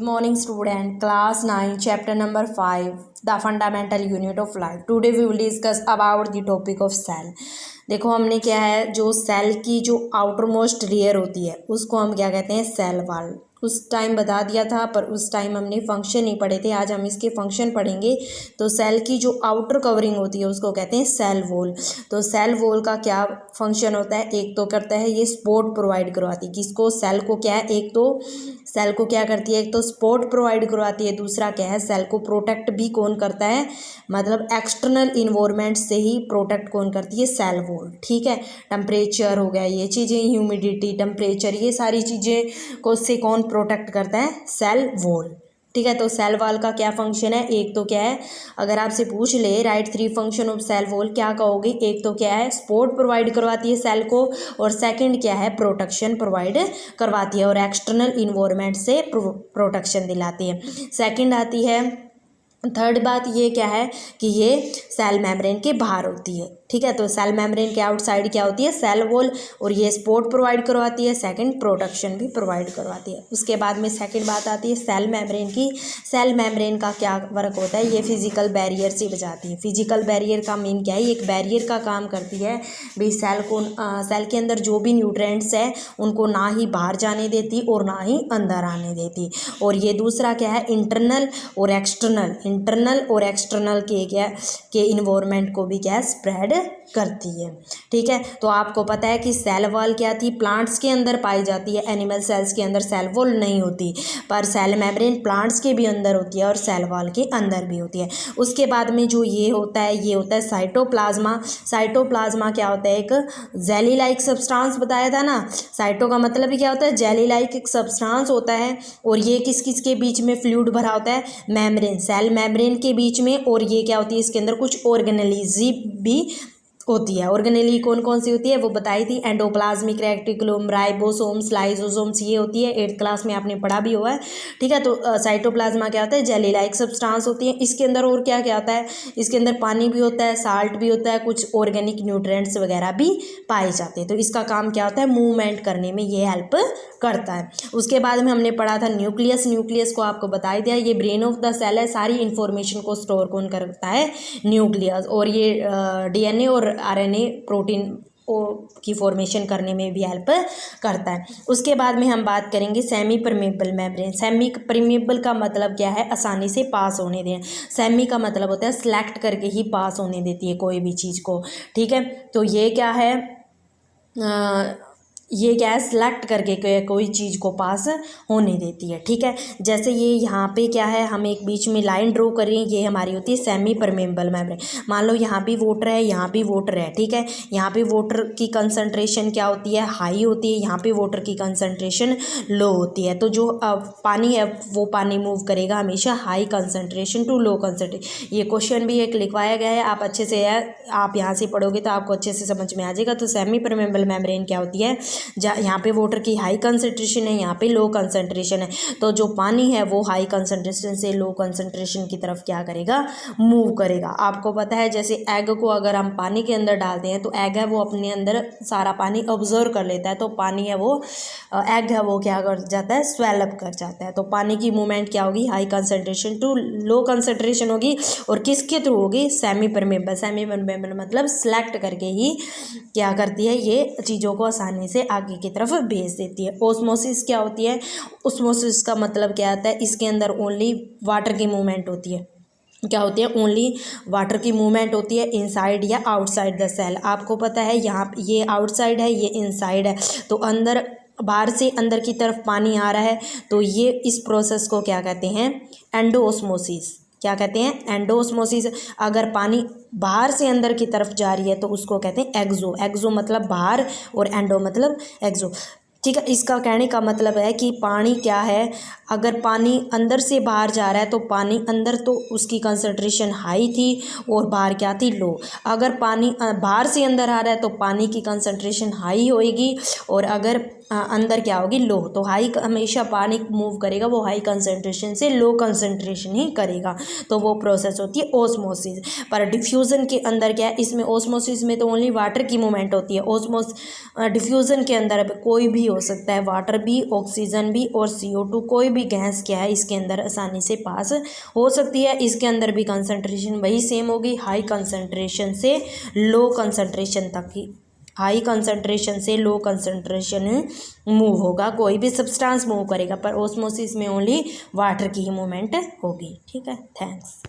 Good morning student, class 9, chapter number 5, the fundamental unit of life. Today we will discuss about the topic of cell. देखो हमने क्या है, जो cell की जो आउटर मोस्ट लेयर होती है उसको हम क्या कहते हैं, सेल वॉल। उस टाइम बता दिया था पर उस टाइम हमने फंक्शन नहीं पढ़े थे, आज हम इसके फंक्शन पढ़ेंगे। तो सेल की जो आउटर कवरिंग होती है उसको कहते हैं सेल वॉल। तो सेल वॉल का क्या फंक्शन होता है, एक तो करता है ये सपोर्ट प्रोवाइड करवाती है किसको, सेल को। क्या है, एक तो सेल को क्या करती है, एक तो सपोर्ट प्रोवाइड करवाती है, दूसरा क्या है, सेल को प्रोटेक्ट भी कौन करता है, मतलब एक्सटर्नल इन्वायरमेंट से ही प्रोटेक्ट कौन करती है, सेल वॉल। ठीक है, टेम्परेचर हो गया, ये चीज़ें, ह्यूमिडिटी, टेम्परेचर, ये सारी चीज़ें को से कौन प्रोटेक्ट करता है, सेल वॉल। ठीक है, तो सेल वॉल का क्या फंक्शन है, एक तो क्या है, अगर आपसे पूछ ले right 3 function of cell wall, क्या कहोगे, एक तो क्या है, सपोर्ट प्रोवाइड करवाती है सेल को, और सेकंड क्या है, प्रोटेक्शन प्रोवाइड करवाती है और एक्सटर्नल इन्वायरमेंट से प्रोटेक्शन दिलाती है। सेकंड आती है, थर्ड बात ये क्या है कि ये सेल मेम्ब्रेन के बाहर होती है। ठीक है, तो सेल मेम्ब्रेन के आउटसाइड क्या होती है, सेल वॉल, और ये सपोर्ट प्रोवाइड करवाती है, सेकंड प्रोटेक्शन भी प्रोवाइड करवाती है। उसके बाद में सेकंड बात आती है सेल मेम्ब्रेन की। सेल मेम्ब्रेन का क्या वर्क होता है, ये फिजिकल बैरियर से बचाती है। फिजिकल बैरियर का मीन क्या है, एक बैरियर का काम करती है भाई, सेल को, सेल के अंदर जो भी न्यूट्रिएंट्स है उनको ना ही बाहर जाने देती और ना ही अंदर आने देती। और ये दूसरा क्या है, इंटरनल और एक्सटर्नल के क्या के इन्वायरमेंट को भी क्या स्प्रेड करती है। ठीक है, तो आपको पता है कि सेल वॉल क्या थी, प्लांट्स के अंदर पाई जाती है, एनिमल सेल्स के अंदर सेल वॉल नहीं होती, पर सेल मेम्ब्रेन प्लांट्स के भी अंदर होती है और सेल वॉल के अंदर भी होती है। उसके बाद में जो ये होता है साइटोप्लाज्मा। साइटोप्लाज्मा क्या होता है, एक जेली लाइक सब्सटेंस बताया था ना। साइटो का मतलब ही क्या होता है, जेली लाइक एक सब्सटेंस होता है, और ये किस किस के बीच में फ्लूइड भरा होता है, मेम्ब्रेन, सेल मेम्ब्रेन के बीच में। और ये क्या होती है, इसके अंदर कुछ ऑर्गेनेलीज भी होती है। ऑर्गेनेली कौन कौन सी होती है वो बताई थी, एंडोप्लाज्मिक रेटिकुलम, राइबोसोम्स, लाइसोसोम्स, ये होती है, 8th क्लास में आपने पढ़ा भी हुआ है। ठीक है, तो साइटोप्लाज्मा क्या होता है, जेली लाइक सब्सटेंस होती है। इसके अंदर और क्या क्या होता है, इसके अंदर पानी भी होता है, साल्ट भी होता है, कुछ ऑर्गेनिक न्यूट्रिएंट्स वगैरह भी पाए जाते हैं। तो इसका काम क्या होता है, मूवमेंट करने में ये हेल्प करता है। उसके बाद में हमने पढ़ा था न्यूक्लियस। न्यूक्लियस को आपको बता दिया, ये ब्रेन ऑफ द सेल है, सारी इंफॉर्मेशन को स्टोर कौन करता है, न्यूक्लियस। और ये डीएनए और आरएनए प्रोटीन की फॉर्मेशन करने में भी हेल्प करता है। उसके बाद में हम बात करेंगे semi permeable membrane. Semi permeable का मतलब क्या है, आसानी से पास होने दें। सेमी का मतलब होता है सेलेक्ट करके ही पास होने देती है कोई भी चीज़ को। ठीक है, तो ये क्या है, ये क्या है, सेलेक्ट करके कोई चीज़ को पास होने देती है। ठीक है, जैसे ये यहाँ पे क्या है, हम एक बीच में लाइन ड्रॉ कर रहे हैं, ये हमारी होती है सेमी परमेबल मेम्ब्रेन। मान लो यहाँ भी वाटर है, यहाँ भी वाटर है। ठीक है, यहाँ पे वाटर की कंसंट्रेशन क्या होती है, हाई होती है, यहाँ पे वाटर की कंसंट्रेशन लो होती है। तो जो पानी है वो पानी मूव करेगा हमेशा high concentration to low concentration. ये क्वेश्चन भी एक लिखवाया गया है, आप अच्छे से आप यहाँ से पढ़ोगे तो आपको अच्छे से समझ में आ जाएगा। तो सेमी परमेबल मेम्ब्रेन क्या होती है, यहाँ पे वाटर की हाई कंसंट्रेशन है, यहाँ पे लो कंसंट्रेशन है, तो जो पानी है वो हाई कंसंट्रेशन से लो कंसंट्रेशन की तरफ क्या करेगा, मूव करेगा। आपको पता है जैसे एग को अगर हम पानी के अंदर डालते हैं तो एग है वो अपने अंदर सारा पानी ऑब्जर्व कर लेता है, तो पानी है वो एग है वो क्या कर जाता है, स्वेलअप कर जाता है। तो पानी की मूवमेंट क्या होगी, high concentration to low concentration होगी, और किसके थ्रू होगी, सेमी परमेबल। सेमी परमेबल मतलब सेलेक्ट करके ही क्या करती है, ये चीज़ों को आसानी से आगे की तरफ भेज देती है। ओस्मोसिस क्या होती है, ओस्मोसिस का मतलब क्या आता है, इसके अंदर ओनली वाटर की मूवमेंट होती है। क्या होती है, ओनली वाटर की मूवमेंट होती है, इनसाइड या आउटसाइड द सेल। आपको पता है यहाँ ये आउटसाइड है, ये इनसाइड है, तो अंदर बाहर से अंदर की तरफ पानी आ रहा है, तो ये इस प्रोसेस को क्या कहते हैं, एंडोओस्मोसिस। क्या कहते हैं, एंडोओस्मोसिस। अगर पानी बाहर से अंदर की तरफ जा रही है तो उसको कहते हैं एक्सो। एक्सो मतलब बाहर और एंडो मतलब एक्सो। ठीक है, इसका कहने का मतलब है कि पानी क्या है, अगर पानी अंदर से बाहर जा रहा है तो पानी अंदर तो उसकी कंसंट्रेशन हाई थी और बाहर क्या थी, लो। अगर पानी बाहर से अंदर आ रहा है तो पानी की कंसंट्रेशन हाई होएगी, और अगर अंदर क्या होगी, लो। तो हाई हमेशा पानी मूव करेगा वो हाई कंसंट्रेशन से लो कंसंट्रेशन ही करेगा, तो वो प्रोसेस होती है ओस्मोसिस। पर डिफ्यूज़न के अंदर क्या है, इसमें ओस्मोसिस में तो ओनली वाटर की मूवमेंट होती है। डिफ्यूज़न के अंदर अब कोई भी हो सकता है, वाटर भी, ऑक्सीजन भी और CO2 कोई भी गैस क्या है इसके अंदर आसानी से पास हो सकती है। इसके अंदर भी कंसंट्रेशन वही सेम होगी, हाई कंसंट्रेशन से लो कंसंट्रेशन तक ही, हाई कंसंट्रेशन से लो कंसंट्रेशन मूव होगा, कोई भी सब्सटेंस मूव करेगा, पर ओस्मोसिस में ओनली वाटर की ही मूवमेंट होगी। ठीक है, थैंक्स।